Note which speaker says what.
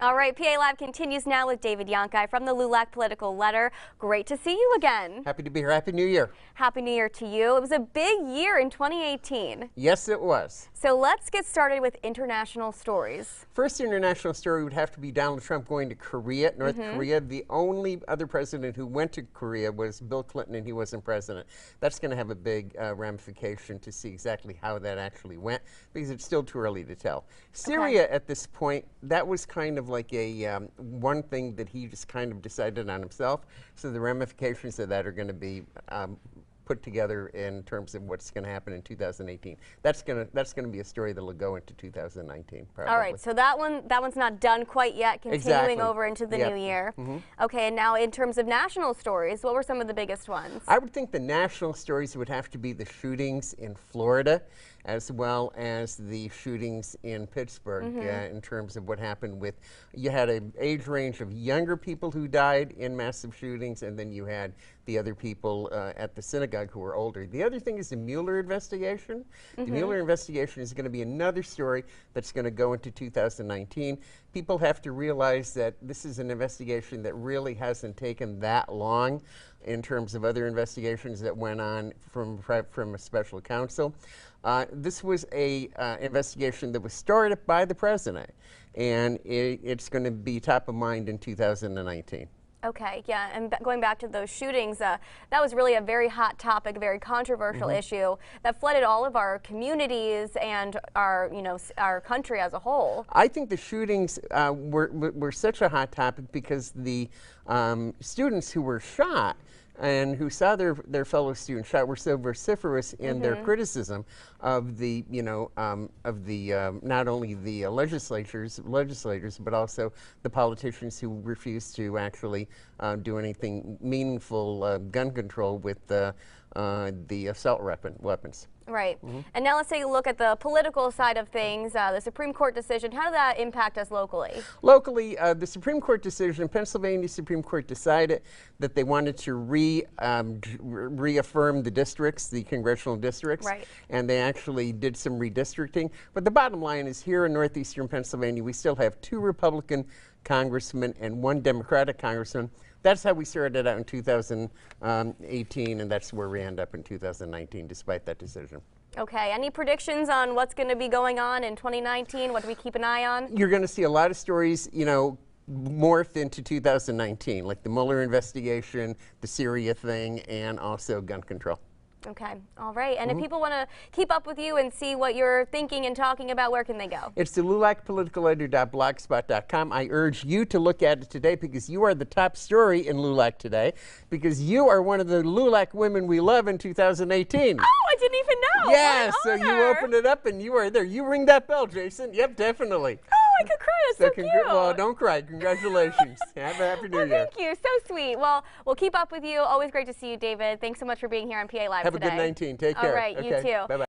Speaker 1: All right, PA Live continues now with David Yonkai from the LULAC Political Letter. Great to see you again.
Speaker 2: Happy to be here. Happy New Year.
Speaker 1: Happy New Year to you. It was a big year in 2018.
Speaker 2: Yes, it was.
Speaker 1: So let's get started with international stories.
Speaker 2: First international story would have to be Donald Trump going to Korea, North Korea. The only other president who went to Korea was Bill Clinton, and he wasn't president. That's going to have a big ramification to see exactly how that actually went, because it's still too early to tell. Syria at this point, that was kind of like a one thing that he just kind of decided on himself. So the ramifications of that are going to be put together in terms of what's going to happen in 2018. That's going to be a story that'll go into 2019. Probably.
Speaker 1: All right, so that one's not done quite yet. Continuing over into the new year. Okay, and now in terms of national stories, what were some of the biggest ones?
Speaker 2: I would think the national stories would have to be the shootings in Florida, as well as the shootings in Pittsburgh, in terms of what happened with, you had an age range of younger people who died in massive shootings, and then you had the other people at the synagogue who were older. The other thing is the Mueller investigation. The Mueller investigation is going to be another story that's going to go into 2019. People have to realize that this is an investigation that really hasn't taken that long in terms of other investigations that went on from a special counsel. This was a investigation that was started by the president, and it's going to be top of mind in 2019.
Speaker 1: Okay, yeah, and going back to those shootings, that was really a very hot topic, a very controversial issue that flooded all of our communities and our, our country as a whole.
Speaker 2: I think the shootings were such a hot topic because the students who were shot and who saw their fellow students shot were so vociferous in their criticism of the, not only the legislators, but also the politicians who refused to actually do anything meaningful gun control with the assault weapons.
Speaker 1: Right. And now let's take a look at the political side of things. The Supreme Court decision, how did that impact us locally?
Speaker 2: Locally, the Supreme Court decision, Pennsylvania Supreme Court decided that they wanted to reaffirm the districts, the congressional districts, and they actually did some redistricting. But the bottom line is here in northeastern Pennsylvania, we still have 2 Republican congressmen and 1 Democratic congressman. That's how we started out in 2018, and that's where we end up in 2019, despite that decision.
Speaker 1: Okay, any predictions on what's going to be going on in 2019? What do we keep an eye on?
Speaker 2: You're going to see a lot of stories, morph into 2019, like the Mueller investigation, the Syria thing, and also gun control.
Speaker 1: Okay, all right. And if people want to keep up with you and see what you're thinking and talking about, where can they go?
Speaker 2: It's the LULACpoliticalletter.blogspot.com. I urge you to look at it today because you are the top story in LULAC today, because you are one of the LULAC women we love in 2018.
Speaker 1: Oh, I didn't even know.
Speaker 2: Yeah, so you opened it up and you are there. You ring that bell, Jason. Yep, definitely.
Speaker 1: Oh, I could cry. That's so cute.
Speaker 2: Well, don't cry. Congratulations. Have a happy New Year.
Speaker 1: Thank you. So sweet. Well, we'll keep up with you. Always great to see you, David. Thanks so much for being here on PA Live today.
Speaker 2: Have a good 19. Take care.
Speaker 1: All right, you too.
Speaker 2: Bye-bye.